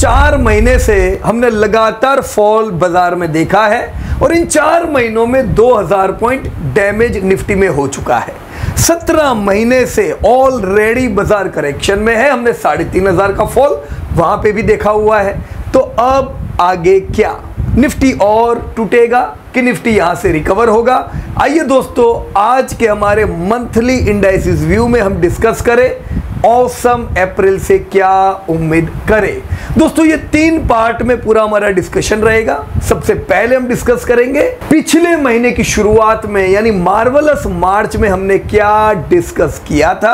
4 महीने से हमने लगातार फॉल बाजार में देखा है और इन 4 महीनों में 2000 पॉइंट डैमेज निफ्टी में हो चुका है। 17 महीने से ऑलरेडी बाजार करेक्शन में है। हमने 3500 का फॉल वहां पे भी देखा हुआ है। तो अब आगे क्या? निफ्टी और टूटेगा कि निफ्टी यहां से रिकवर होगा? आइए दोस्तों, आज के हमारे मंथली इंडाइसिस व्यू में हम डिस्कस करें ऑसम अप्रैल से क्या उम्मीद करें। दोस्तों, ये 3 पार्ट में पूरा हमारा डिस्कशन रहेगा। सबसे पहले हम डिस्कस करेंगे पिछले महीने की शुरुआत में यानी मार्वलस मार्च में हमने क्या डिस्कस किया था,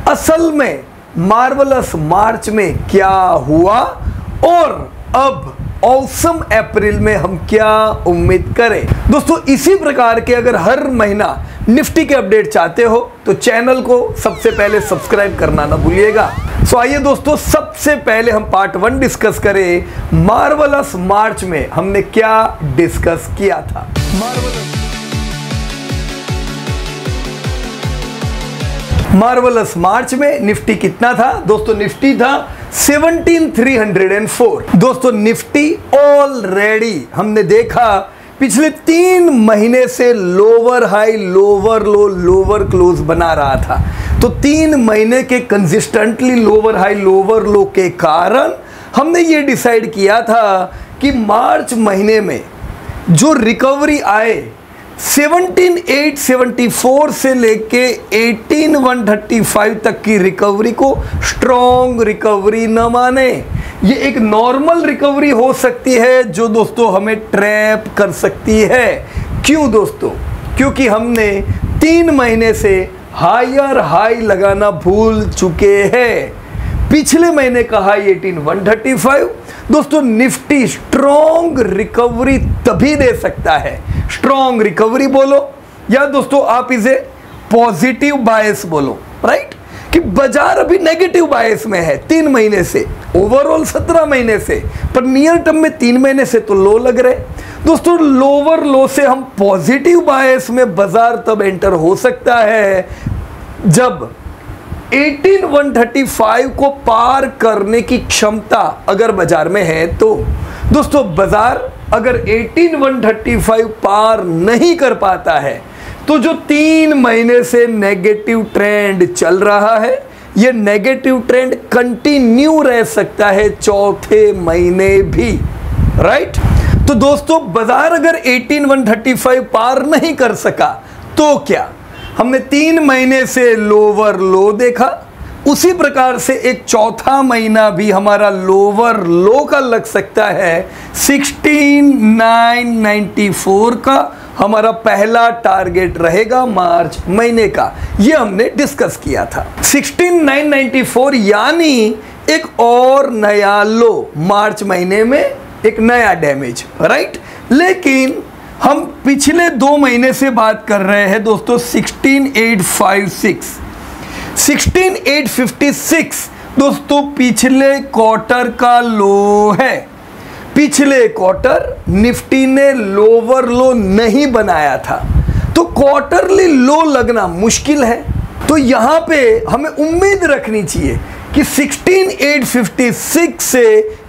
असल में मार्वलस मार्च में क्या हुआ और अब ऑसम अप्रैल में हम क्या उम्मीद करें। दोस्तों, इसी प्रकार के अगर हर महीना निफ्टी के अपडेट चाहते हो तो चैनल को सबसे पहले सब्सक्राइब करना ना भूलिएगा। सो आइए दोस्तों, सबसे पहले हम पार्ट 1 डिस्कस करें। मार्वलस मार्च में हमने क्या डिस्कस किया था। मार्वलस मार्च में निफ्टी कितना था? दोस्तों, निफ्टी था 17,304। दोस्तों, निफ्टी ऑलरेडी हमने देखा पिछले 3 महीने से लोअर हाई लोअर लो लोअर क्लोज बना रहा था। तो 3 महीने के कंसिस्टेंटली लोअर हाई लोअर लो के कारण हमने ये डिसाइड किया था कि मार्च महीने में जो रिकवरी आए 17,874 से लेके 18,135 तक की रिकवरी को स्ट्रॉन्ग रिकवरी न माने। ये एक नॉर्मल रिकवरी हो सकती है जो दोस्तों हमें ट्रैप कर सकती है। क्यों दोस्तों? क्योंकि हमने 3 महीने से हायर हाई लगाना भूल चुके हैं। पिछले महीने का हाई 18,135। दोस्तों, निफ्टी स्ट्रॉन्ग रिकवरी तभी दे सकता है। स्ट्रॉन्ग रिकवरी बोलो या दोस्तों आप इसे पॉजिटिव बायस बोलो, राइट? कि बाजार अभी नेगेटिव बायस में है 3 महीने से, ओवरऑल 17 महीने से, पर नियर टर्म में 3 महीने से तो लो लग रहे। दोस्तों, लोअर लो से हम पॉजिटिव बायस में बाजार तब एंटर हो सकता है जब 18,135 को पार करने की क्षमता अगर बाजार में है। तो दोस्तों, बाजार अगर 18,135 पार नहीं कर पाता है तो जो 3 महीने से नेगेटिव ट्रेंड चल रहा है, ये नेगेटिव ट्रेंड कंटिन्यू रह सकता है 4थे महीने भी, राइट? तो दोस्तों, बाजार अगर 18,135 पार नहीं कर सका तो क्या? हमने 3 महीने से लोअर लो देखा, उसी प्रकार से एक 4था महीना भी हमारा लोअर लो का लग सकता है। 16,994 का हमारा पहला टारगेट रहेगा मार्च महीने का। ये हमने डिस्कस किया था। 16,994 यानी एक और नया लो मार्च महीने में, एक नया डैमेज, राइट? लेकिन हम पिछले 2 महीने से बात कर रहे हैं दोस्तों 16,856। 16,856 दोस्तों पिछले क्वार्टर का लो है। पिछले क्वार्टर निफ्टी ने लोअर लो नहीं बनाया था, तो क्वार्टरली लो लगना मुश्किल है। तो यहां पे हमें उम्मीद रखनी चाहिए कि 16,856 से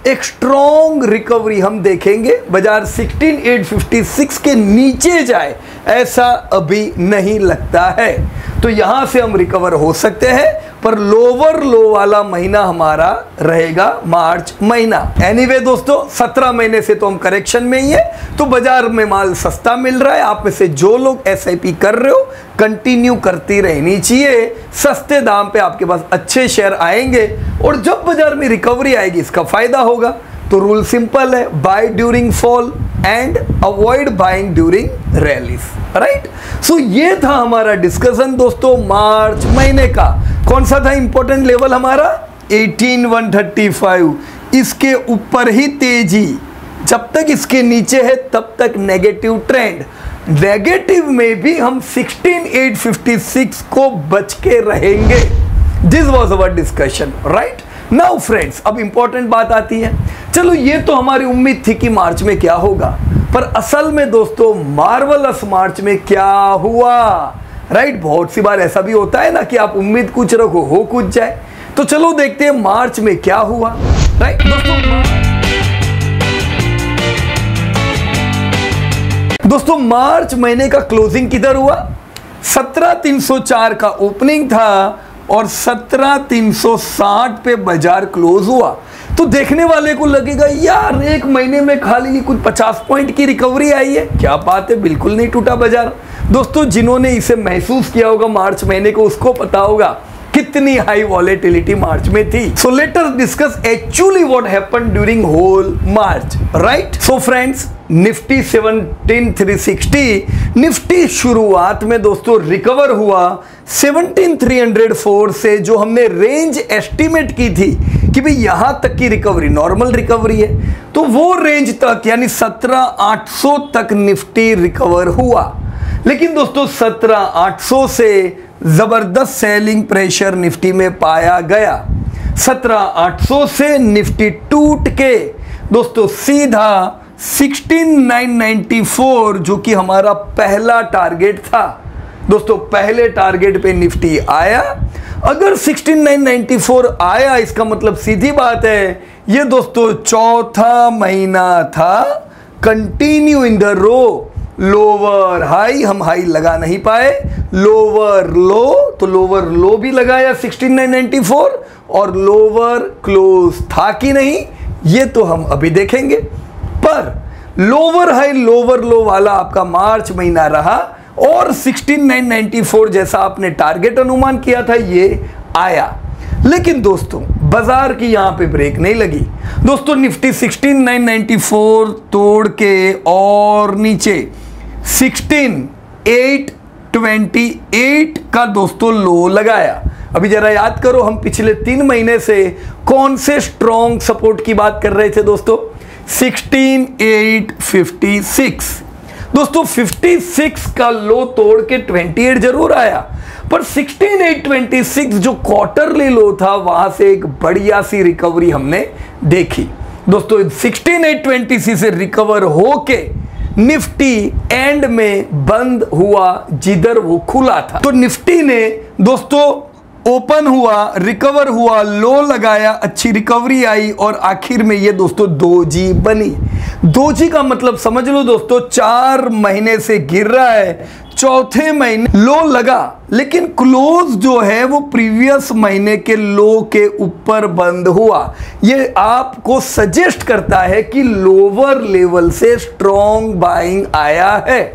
एक स्ट्रॉन्ग रिकवरी हम देखेंगे। बाजार 16,856 के नीचे जाए ऐसा अभी नहीं लगता है। तो यहां से हम रिकवर हो सकते हैं, पर लोअर लो वाला महीना हमारा रहेगा मार्च महीना। एनीवे दोस्तों, 17 महीने से तो हम करेक्शन में ही है, तो बाजार में माल सस्ता मिल रहा है। आप में से जो लोग SIP कर रहे हो, कंटिन्यू करती रहनी चाहिए। सस्ते दाम पे आपके पास अच्छे शेयर आएंगे और जब बाजार में रिकवरी आएगी इसका फायदा होगा। तो रूल सिंपल है, buy during fall and avoid buying during rallies, right? So ये था हमारा डिस्कशन दोस्तों मार्च महीने का। कौन सा था इंपॉर्टेंट लेवल हमारा? 18,135। इसके ऊपर ही तेजी, जब तक इसके नीचे है तब तक नेगेटिव ट्रेंड। नेगेटिव में भी हम 16,856 को बच के रहेंगे। This was our discussion, right? Now friends, अब इंपॉर्टेंट बात आती है। चलो, ये तो हमारी उम्मीद थी कि मार्च में क्या होगा, पर असल में दोस्तों मार्वलस मार्च में क्या हुआ, राइट? बहुत सी बार ऐसा भी होता है ना कि आप उम्मीद कुछ रखो, हो कुछ जाए। तो चलो देखते हैं मार्च में क्या हुआ। राइट दोस्तों मार्च महीने का क्लोजिंग किधर हुआ? 17,304 का ओपनिंग था और 17,360 पे बाजार क्लोज हुआ। तो देखने वाले को लगेगा यार एक महीने में खाली कुछ 50 पॉइंट की रिकवरी आई है, क्या बात है, बिल्कुल नहीं टूटा बाजार। दोस्तों जिन्होंने इसे महसूस किया होगा मार्च महीने को, उसको पता होगा कितनी हाई वॉलेटिलिटी मार्च में थी। So let us discuss actually what happened during whole March, right. So friends, Nifty 17,360 Nifty शुरुआत में दोस्तों रिकवर हुआ 17,304 से, जो हमने रेंज एस्टिमेट की थी कि भाई यहां तक की रिकवरी नॉर्मल रिकवरी है, तो वो रेंज तक यानी 17,800 तक निफ्टी रिकवर हुआ। लेकिन दोस्तों 17,800 से जबरदस्त सेलिंग प्रेशर निफ्टी में पाया गया। 17,800 से निफ्टी टूट के दोस्तों सीधा 16,994 जो कि हमारा पहला टारगेट था, दोस्तों पहले टारगेट पे निफ्टी आया। अगर 16,994 आया, इसका मतलब सीधी बात है ये दोस्तों चौथा महीना था continue in the row lower high, हम हाई लगा नहीं पाए, लोअर लो, तो लोअर लो भी लगाया 16,994 और लोअर क्लोज था कि नहीं ये तो हम अभी देखेंगे। पर लोअर हाई लोअर लो वाला आपका मार्च महीना रहा और 16,994 जैसा आपने टारगेट अनुमान किया था ये आया। लेकिन दोस्तों बाजार की यहां पे ब्रेक नहीं लगी। दोस्तों निफ्टी 16,994 तोड़ के और नीचे 16,828 का दोस्तों लो लगाया। अभी जरा याद करो हम पिछले 3 महीने से कौन से स्ट्रॉन्ग सपोर्ट की बात कर रहे थे दोस्तों? 16,856। दोस्तों 56 का लो तोड़ के 28 जरूर आया, पर 16,826 जो क्वार्टरली लो था वहां से एक बढ़िया सी रिकवरी हमने देखी। दोस्तों 16,826 से रिकवर होके निफ्टी एंड में बंद हुआ जिधर वो खुला था। तो निफ्टी ने दोस्तों ओपन हुआ, रिकवर हुआ, लो लगाया, अच्छी रिकवरी आई और आखिर में ये दोस्तों दोजी बनी। दोजी का मतलब समझ लो दोस्तों 4 महीने से गिर रहा है, चौथे महीने लो लगा, लेकिन क्लोज जो है वो प्रीवियस महीने के लो के ऊपर बंद हुआ। ये आपको सजेस्ट करता है कि लोअर लेवल से स्ट्रॉन्ग बाइंग आया है,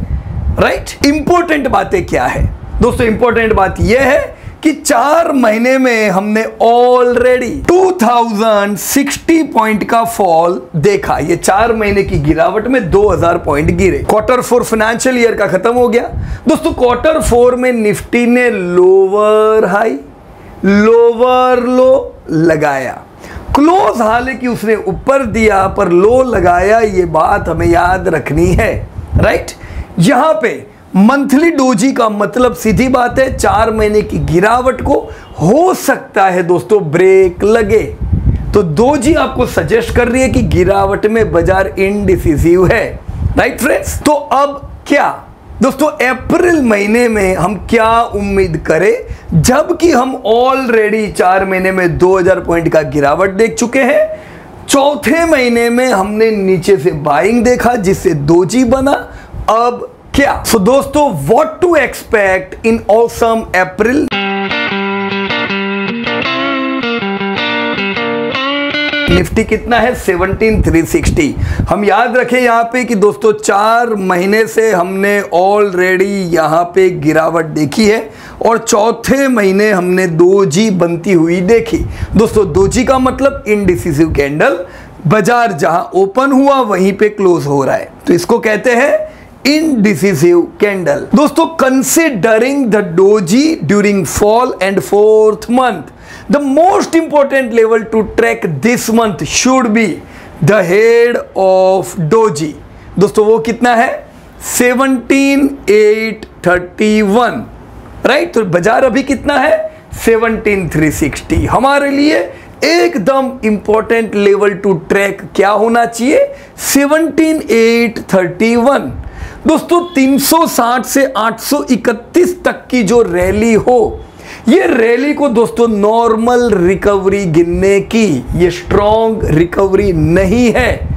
राइट। इंपॉर्टेंट बातें क्या है दोस्तों? इंपॉर्टेंट बात यह है कि 4 महीने में हमने ऑलरेडी 2060 पॉइंट का फॉल देखा। ये 4 महीने की गिरावट में 2000 पॉइंट गिरे। Q4 फाइनेंशियल ईयर का खत्म हो गया दोस्तों। Q4 में निफ्टी ने लोअर हाई लोअर लो लगाया, क्लोज हालांकि उसने ऊपर दिया पर लो लगाया, ये बात हमें याद रखनी है, राइट। यहां पे मंथली डोजी का मतलब सीधी बात है 4 महीने की गिरावट को हो सकता है दोस्तों ब्रेक लगे। तो डोजी आपको सजेस्ट कर रही है कि गिरावट में बाजार इनडिसिसिव है, राइट फ्रेंड्स। तो अब क्या दोस्तों अप्रैल महीने में हम क्या उम्मीद करें, जबकि हम ऑलरेडी 4 महीने में 2000 पॉइंट का गिरावट देख चुके हैं। चौथे महीने में हमने नीचे से बाइंग देखा जिससे डोजी बना। अब क्या? सो दोस्तों what to expect in awesome April? Nifty कितना है? 17,360। हम याद रखें यहां पे कि दोस्तों 4 महीने से हमने ऑलरेडी यहां पे गिरावट देखी है और चौथे महीने हमने दोजी बनती हुई देखी। दोस्तों दोजी का मतलब इनडिसिसिव कैंडल, बाजार जहां ओपन हुआ वहीं पे क्लोज हो रहा है, तो इसको कहते हैं indecisive candle। दोस्तों considering the doji during fall and 4th month, the most important level to track this month should be the head of doji। दोस्तों वो कितना है? 17,831, राइट। तो बाजार अभी कितना है? 17,360। हमारे लिए एकदम इंपॉर्टेंट लेवल टू ट्रैक क्या होना चाहिए? 17,831। दोस्तों 360 से 831 तक की जो रैली हो, ये रैली को दोस्तों नॉर्मल रिकवरी गिनने की, ये स्ट्रॉन्ग रिकवरी नहीं है।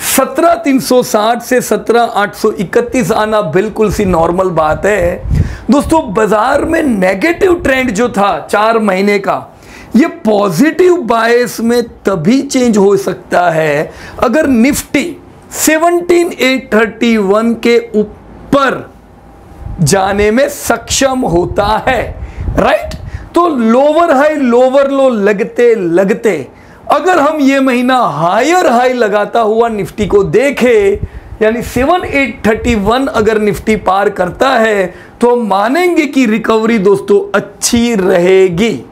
17,360 से 17,831 आना बिल्कुल सी नॉर्मल बात है। दोस्तों बाजार में नेगेटिव ट्रेंड जो था 4 महीने का, ये पॉजिटिव बायस में तभी चेंज हो सकता है अगर निफ्टी 17,831 के ऊपर जाने में सक्षम होता है, राइट। तो लोअर हाई लोअर लो लगते लगते अगर हम ये महीना हायर हाई लगाता हुआ निफ्टी को देखें, यानी 7,831 अगर निफ्टी पार करता है, तो मानेंगे कि रिकवरी दोस्तों अच्छी रहेगी,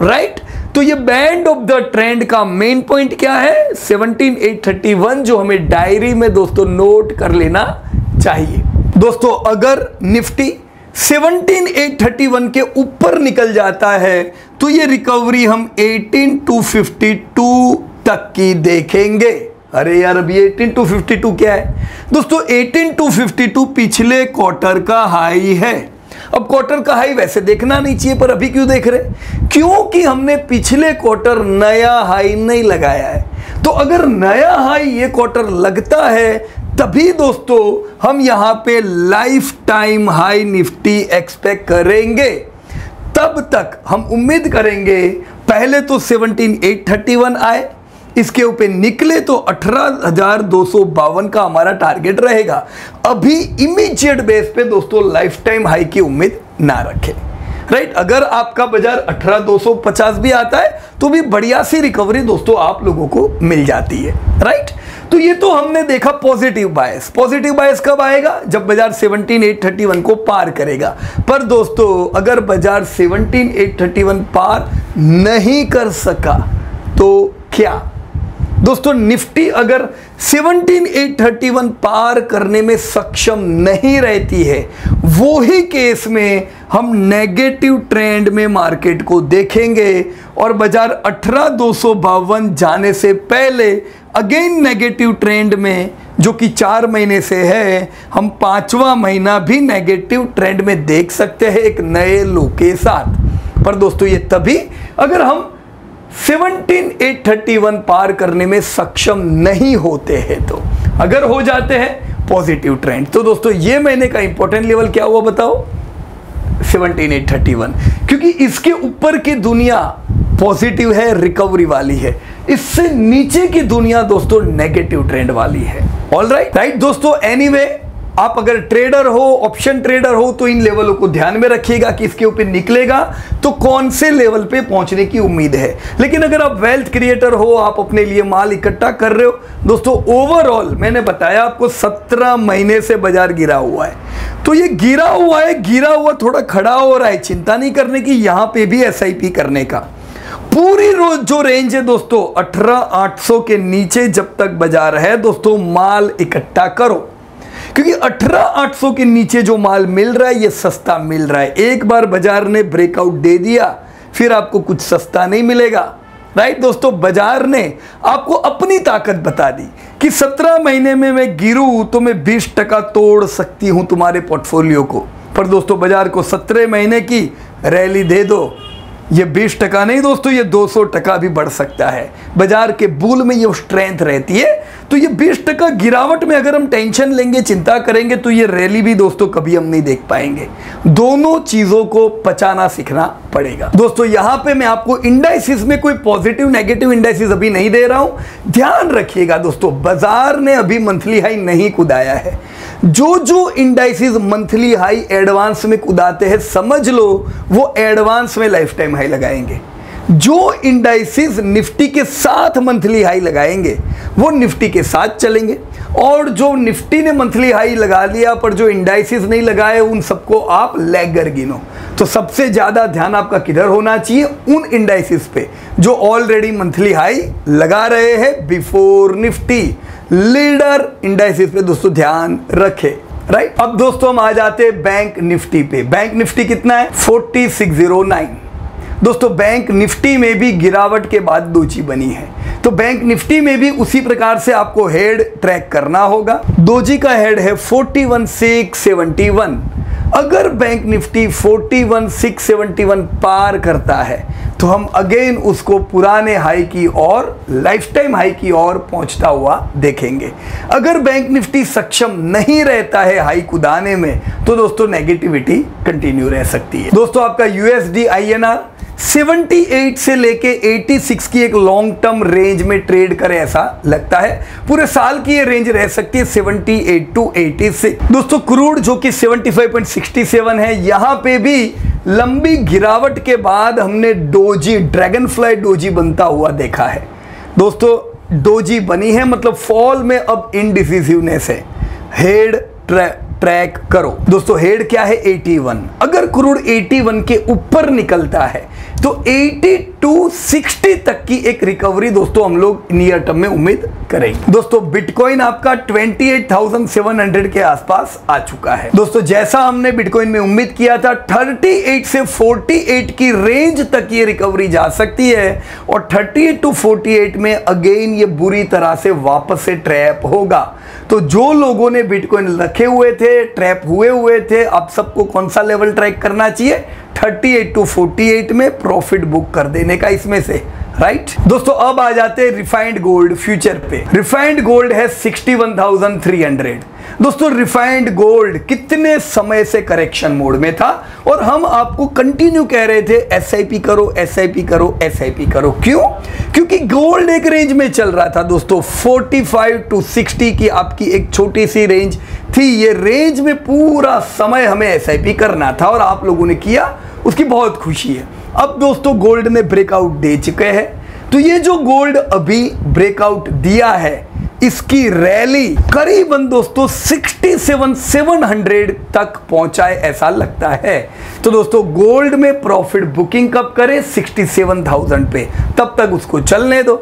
राइट। तो ये बैंड ऑफ द ट्रेंड का मेन पॉइंट क्या है? 17,831, जो हमें डायरी में दोस्तों नोट कर लेना चाहिए। दोस्तों अगर निफ्टी 17,831 के ऊपर निकल जाता है तो ये रिकवरी हम 18,252 तक की देखेंगे। अरे यार अभी 18,252 क्या है दोस्तों? 18,252 पिछले क्वार्टर का हाई है। अब क्वार्टर का हाई वैसे देखना नहीं चाहिए, पर अभी क्यों देख रहे? क्योंकि हमने पिछले क्वार्टर नया हाई नहीं लगाया है। तो अगर नया हाई ये क्वार्टर लगता है तभी दोस्तों हम यहां पे life time high Nifty expect करेंगे। तब तक हम उम्मीद करेंगे पहले तो 17,831 आए, इसके ऊपर निकले तो 18,252 का हमारा टारगेट रहेगा। अभी इमीडिएट बेस पे दोस्तों लाइफ टाइम हाई की उम्मीद ना रखें, राइट। अगर आपका बाजार 18,250 भी आता है तो भी बढ़िया सी रिकवरी दोस्तों आप लोगों को मिल जाती है, राइट। तो ये तो हमने देखा पॉजिटिव बायस। पॉजिटिव बायस कब आएगा? जब बाजार 17,831 को पार करेगा। पर दोस्तों अगर बाजार 17,831 पार नहीं कर सका तो क्या? दोस्तों निफ्टी अगर 17,831 पार करने में सक्षम नहीं रहती है, वो ही केस में हम नेगेटिव ट्रेंड में मार्केट को देखेंगे और बाजार 18,252 जाने से पहले अगेन नेगेटिव ट्रेंड में, जो कि 4 महीने से है, हम 5वां महीना भी नेगेटिव ट्रेंड में देख सकते हैं एक नए लो के साथ। पर दोस्तों ये तभी अगर हम 17,831 पार करने में सक्षम नहीं होते हैं। तो अगर हो जाते हैं पॉजिटिव ट्रेंड, तो दोस्तों ये महीने का इंपॉर्टेंट लेवल क्या हुआ बताओ? 17,831, क्योंकि इसके ऊपर की दुनिया पॉजिटिव है, रिकवरी वाली है। इससे नीचे की दुनिया दोस्तों नेगेटिव ट्रेंड वाली है। ऑल राइट दोस्तों, एनीवे आप अगर ट्रेडर हो, ऑप्शन ट्रेडर हो, तो इन लेवलों को ध्यान में रखिएगा कि इसके ऊपर निकलेगा तो कौन से लेवल पे पहुंचने की उम्मीद है। लेकिन अगर आप वेल्थ क्रिएटर हो, आप अपने लिए माल इकट्ठा कर रहे हो दोस्तों, ओवरऑल मैंने बताया आपको 17 महीने से बाजार गिरा हुआ है। तो ये गिरा हुआ थोड़ा खड़ा हो रहा है, चिंता नहीं करने की। यहां पे भी SIP करने का पूरी रोज जो रेंज है दोस्तों 18,800 के नीचे जब तक बाजार है दोस्तों माल इकट्ठा करो, क्योंकि 18,800 के नीचे जो माल मिल रहा है ये सस्ता मिल रहा है। एक बार बाजार ने ब्रेकआउट दे दिया फिर आपको कुछ सस्ता नहीं मिलेगा, राइट दोस्तों। बाजार ने आपको अपनी ताकत बता दी कि 17 महीने में मैं गिरूं तो मैं 20% तोड़ सकती हूं तुम्हारे पोर्टफोलियो को। पर दोस्तों बाजार को 17 महीने की रैली दे दो, ये 20% नहीं दोस्तों, ये 200% भी बढ़ सकता है। बाजार के बुल में ये स्ट्रेंथ रहती है। तो ये 20% गिरावट में अगर हम टेंशन लेंगे, चिंता करेंगे, तो ये रैली भी दोस्तों कभी हम नहीं देख पाएंगे। दोनों चीजों को पचाना सीखना पड़ेगा दोस्तों। यहां पे मैं आपको इंडाइसिस में कोई पॉजिटिव नेगेटिव इंडाइसिस अभी नहीं दे रहा हूं। ध्यान रखिएगा दोस्तों, बाजार ने अभी मंथली हाई नहीं कुदाया है। जो इंडाइसिस मंथली हाई एडवांस में कुदाते हैं, समझ लो वो एडवांस में लाइफ टाइम हाई लगाएंगे। जो इंडाइसिस निफ्टी के साथ मंथली हाई लगाएंगे वो निफ्टी के साथ चलेंगे, और जो निफ्टी ने मंथली हाई लगा लिया पर जो इंडाइसिस नहीं लगाए उन सबको आप लैगर गिनो। तो सबसे ज्यादा ध्यान आपका किधर होना चाहिए? उन इंडाइसिस पे जो ऑलरेडी मंथली हाई लगा रहे हैं बिफोर निफ्टी। लीडर इंडाइसिस पे दोस्तों ध्यान रखें, राइट। अब दोस्तों हम आ जाते हैं बैंक निफ्टी पे। बैंक निफ्टी कितना है? 4609। दोस्तों बैंक निफ्टी में भी गिरावट के बाद दोजी बनी है, तो बैंक निफ्टी में भी उसी प्रकार से आपको हेड ट्रैक करना होगा। दोजी का हेड है 41,671। अगर बैंक निफ्टी 41,671 पार करता है तो हम अगेन उसको पुराने हाई की और लाइफ टाइम हाई की ओर पहुंचता हुआ देखेंगे। अगर बैंक निफ्टी सक्षम नहीं रहता है हाई कुदाने में तो दोस्तों नेगेटिविटी कंटिन्यू रह सकती है। दोस्तों आपका यूएसडी INR 78 से लेके 86 की एक लॉन्ग टर्म रेंज में ट्रेड करे ऐसा लगता है। पूरे साल की ये रेंज रह सकती है 78 to 86। दोस्तों क्रूड जो कि 75.67 है, यहां पे भी लंबी गिरावट के बाद हमने डोजी, ड्रैगन फ्लाई डोजी बनता हुआ देखा है। दोस्तों डोजी बनी है मतलब फॉल में अब इनडिसिसिवनेस है। हेड ट्रैक करो दोस्तों, हेड क्या है 81। अगर क्रूड 81 के ऊपर निकलता है तो 80 to 60 तक की एक रिकवरी दोस्तों हम लोग नियर टर्म में उम्मीद करेंगे। दोस्तों बिटकॉइन आपका 28,700 के आसपास आ चुका है। दोस्तों जैसा हमने बिटकॉइन में उम्मीद किया था 38 से 48 की रेंज तक ये रिकवरी जा सकती है और 38 to 48 में अगेन ये बुरी तरह से वापस से ट्रैप होगा। तो जो लोगों ने बिटकॉइन रखे हुए थे, ट्रैप हुए थे, आप सबको कौन सा लेवल ट्रैक करना चाहिए? 38 to 48 में प्रॉफिट बुक कर देने का इसमें से, राइट। दोस्तों अब आ जाते हैं रिफाइंड गोल्ड फ्यूचर पे। रिफाइंड गोल्ड है 61,300। दोस्तों रिफाइंड गोल्ड कितने समय से करेक्शन मोड में था और हम आपको कंटिन्यू कह रहे थे SIP करो, SIP करो, SIP करो। क्यों? क्योंकि गोल्ड एक रेंज में चल रहा था दोस्तों, 45 to 60 की आपकी एक छोटी सी रेंज थी। ये रेंज में पूरा समय हमें SIP करना था और आप लोगों ने किया, उसकी बहुत खुशी है। अब दोस्तों गोल्ड ने ब्रेकआउट दे चुके हैं, तो ये जो गोल्ड अभी ब्रेकआउट दिया है इसकी रैली करीबन दोस्तों 67,700 तक पहुंचाए ऐसा लगता है। तो दोस्तों गोल्ड में प्रॉफिट बुकिंग कब करें? 67,000 पे, तब तक उसको चलने दो,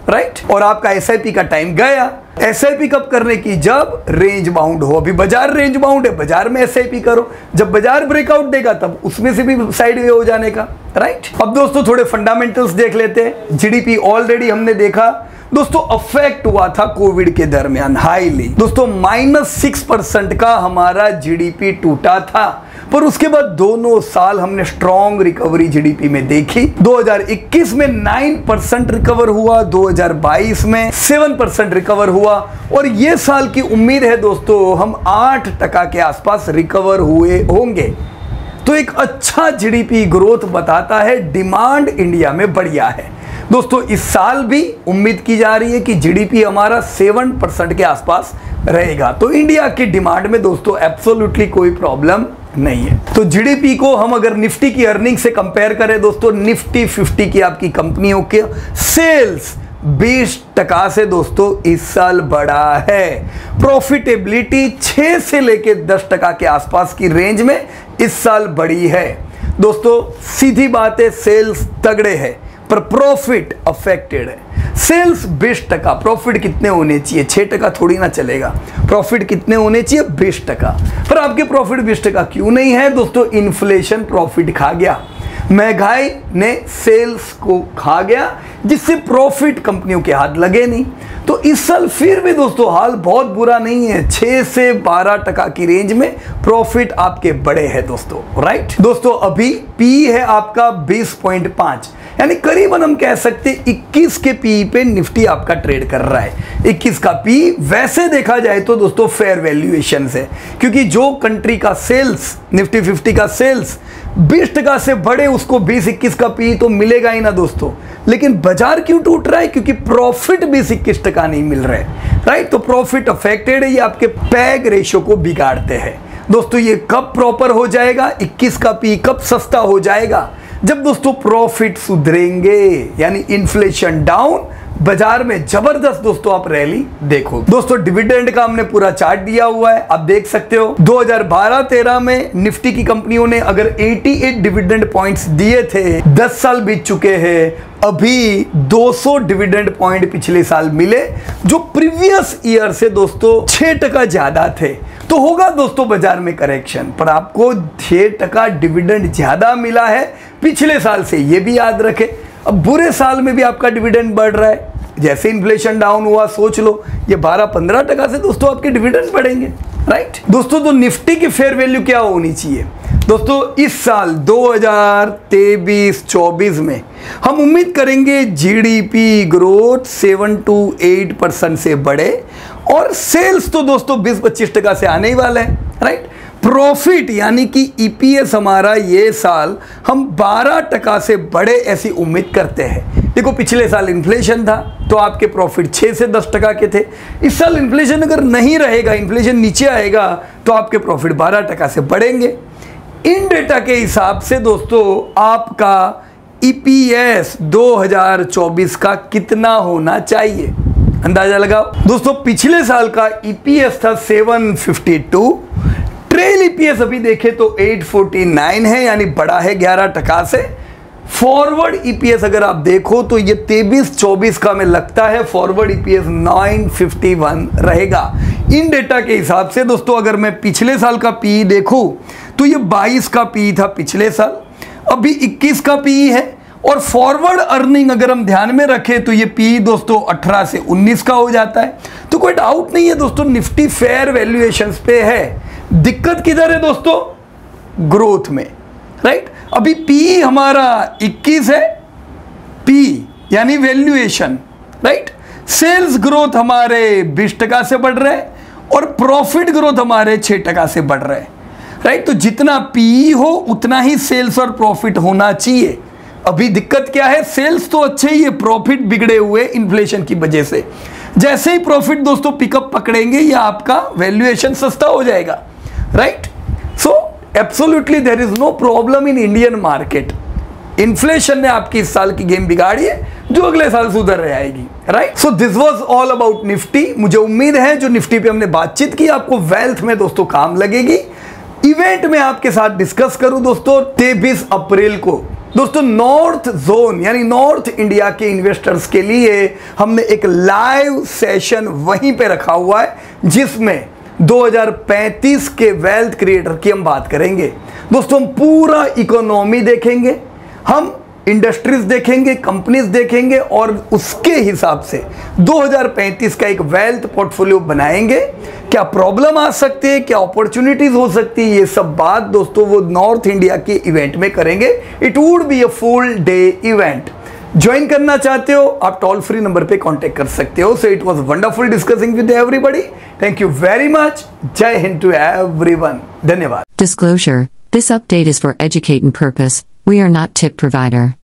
राइट। और आपका SIP का टाइम गया। SIP कब करने की? जब रेंज बाउंड हो। अभी बाजार रेंज बाउंड है, बाजार में SIP करो। जब बाजार ब्रेकआउट देगा तब उसमें से भी साइड वे हो जाने का, राइट। अब दोस्तों थोड़े फंडामेंटल्स देख लेते हैं। GDP ऑलरेडी हमने देखा दोस्तों अफेक्ट हुआ था कोविड के दरमियान हाईली। दोस्तों -6% का हमारा GDP टूटा था, पर उसके बाद दोनों साल हमने स्ट्रॉन्ग रिकवरी GDP में देखी। 2021 में 9% रिकवर हुआ, 2022 में 7% रिकवर हुआ और ये साल की उम्मीद है दोस्तों हम 8% के आसपास रिकवर हुए होंगे। तो एक अच्छा GDP ग्रोथ बताता है डिमांड इंडिया में बढ़िया है। दोस्तों इस साल भी उम्मीद की जा रही है कि GDP हमारा 7% के आसपास रहेगा। तो इंडिया की डिमांड में दोस्तों एब्सोल्युटली कोई प्रॉब्लम नहीं है। तो GDP को हम अगर निफ्टी की अर्निंग से कंपेयर करें दोस्तों, निफ्टी 50 की आपकी कंपनियों के सेल्स 20% से दोस्तों इस साल बढ़ा है। प्रॉफिटेबिलिटी 6 से लेके 10% के आसपास की रेंज में इस साल बढ़ी है। दोस्तों सीधी बात है, सेल्स तगड़े है पर प्रॉफिट अफेक्टेड है। सेल्स 20%, प्रॉफिट कितने होने चाहिए? 6% थोड़ी ना चलेगा। प्रॉफिट कितने होने चाहिए? 20%। पर आपके प्रॉफिट 20% क्यों नहीं है दोस्तों? इन्फ्लेशन प्रॉफिट खा गया, महंगाई ने सेल्स को खा गया, जिससे प्रॉफिट कंपनियों के हाथ लगे नहीं। तो इस साल फिर भी दोस्तों हाल बहुत बुरा नहीं है, 6 से 12% की रेंज में प्रॉफिट आपके बड़े हैं दोस्तों, राइट। दोस्तों अभी पी है आपका 20.5, यानी करीबन हम कह सकते 21 के पी पे निफ्टी आपका ट्रेड कर रहा है। 21 का पी वैसे देखा जाए तो दोस्तों फेयर वैल्यूएशन है, क्योंकि जो कंट्री का सेल्स, निफ्टी 50 का सेल्स 20% से बढ़े उसको 20-21 का पी तो मिलेगा ही ना दोस्तों। लेकिन बाजार क्यों टूट रहा है? क्योंकि प्रॉफिट 20-21% नहीं मिल रहा है, राइट। तो प्रॉफिट अफेक्टेड है, ये आपके पैग रेशियो को बिगाड़ते हैं दोस्तों। ये कब प्रॉपर हो जाएगा? 21 का पी कब सस्ता हो जाएगा? जब दोस्तों प्रॉफिट सुधरेंगे, यानी इन्फ्लेशन डाउन, बाजार में जबरदस्त दोस्तों आप रैली देखो। दोस्तों डिविडेंड का हमने पूरा चार्ट दिया हुआ है, आप देख सकते हो। 2012-13 में निफ्टी की कंपनियों ने अगर 88 डिविडेंड पॉइंट्स दिए थे, 10 साल बीत चुके हैं, अभी 200 डिविडेंड पॉइंट पिछले साल मिले, जो प्रीवियस ईयर से दोस्तों 6% ज्यादा थे। तो होगा दोस्तों बाजार में करेक्शन, पर आपको 6% डिविडेंड ज्यादा मिला है पिछले साल से, ये भी याद रखें। अब बुरे साल में भी आपका डिविडेंड बढ़ रहा है, जैसे इन्फ्लेशन डाउन हुआ सोच लो ये 12-15% से दोस्तों आपके डिविडेंड बढ़ेंगे, राइट दोस्तों, तो निफ्टी की फेयर वैल्यू क्या होनी चाहिए दोस्तों? इस साल 2023-24 में हम उम्मीद करेंगे जीडीपी ग्रोथ 7 to 8% से बढ़े और सेल्स तो दोस्तों 20-25% से आने ही वाला है, राइट। प्रॉफिट यानी कि ईपीएस हमारा ये साल हम 12% से बढ़े ऐसी उम्मीद करते हैं। देखो पिछले साल इन्फ्लेशन था तो आपके प्रॉफिट 6 से 10% के थे। इस साल इन्फ्लेशन अगर नहीं रहेगा, इन्फ्लेशन नीचे आएगा तो आपके प्रॉफिट 12% से बढ़ेंगे। इन डेटा के हिसाब से दोस्तों आपका ईपीएस 2024 का कितना होना चाहिए, अंदाजा लगाओ दोस्तों। पिछले साल का ईपीएस था 752, ट्रेल ईपीएस अभी देखें तो 849 है, यानी बढ़ा है 11% से। फॉरवर्ड ईपीएस अगर आप देखो तो ये 23-24 का में लगता है फॉरवर्ड ईपीएस 951 रहेगा। इन डेटा के हिसाब से दोस्तों अगर मैं पिछले साल का पीई देखूं तो ये 22 का पीई था पिछले साल, अभी 21 का पीई है। और फॉरवर्ड अर्निंग अगर हम ध्यान में रखें तो ये पीई दोस्तों 18 से 19 का हो जाता है। तो कोई डाउट नहीं है दोस्तों, निफ्टी फेयर वैल्यूएशंस पे है। दिक्कत किधर है दोस्तों? ग्रोथ में, राइट। अभी पी हमारा 21 है, पी यानी वैल्यूएशन, राइट। सेल्स ग्रोथ हमारे 20% से बढ़ रहे हैं और प्रॉफिट ग्रोथ हमारे 6% से बढ़ रहे हैं, राइट। तो जितना पी हो उतना ही सेल्स और प्रॉफिट होना चाहिए। अभी दिक्कत क्या है? सेल्स तो अच्छे ही है, प्रॉफिट बिगड़े हुए इन्फ्लेशन की वजह से। जैसे ही प्रॉफिट दोस्तों पिकअप पकड़ेंगे या आपका वैल्यूएशन सस्ता हो जाएगा, right. So absolutely there is no problem in Indian market. Inflation ने आपकी इस साल की गेम बिगाड़ी है जो अगले साल सुधर रह आएगी, right. So this was all about Nifty. मुझे उम्मीद है जो निफ्टी पे हमने बातचीत की आपको वेल्थ में दोस्तों काम लगेगी। इवेंट में आपके साथ डिस्कस करूं दोस्तों 23 अप्रैल को दोस्तों नॉर्थ जोन यानी नॉर्थ इंडिया के इन्वेस्टर्स के लिए हमने एक लाइव सेशन वहीं पे रखा हुआ है जिसमें 2035 के वेल्थ क्रिएटर की हम बात करेंगे दोस्तों। हम पूरा इकोनॉमी देखेंगे, हम इंडस्ट्रीज देखेंगे, कंपनीज देखेंगे और उसके हिसाब से 2035 का एक वेल्थ पोर्टफोलियो बनाएंगे। क्या प्रॉब्लम आ सकती है, क्या अपॉर्चुनिटीज हो सकती है, ये सब बात दोस्तों वो नॉर्थ इंडिया के इवेंट में करेंगे। It would be a full day event. Join करना चाहते हो आप टोल फ्री नंबर पे कांटेक्ट कर सकते हो। So it was wonderful discussing with everybody. Thank you very much. जय हिंद टू एवरीवन। धन्यवाद। Disclosure: This update is for educating purpose. We are not tip provider.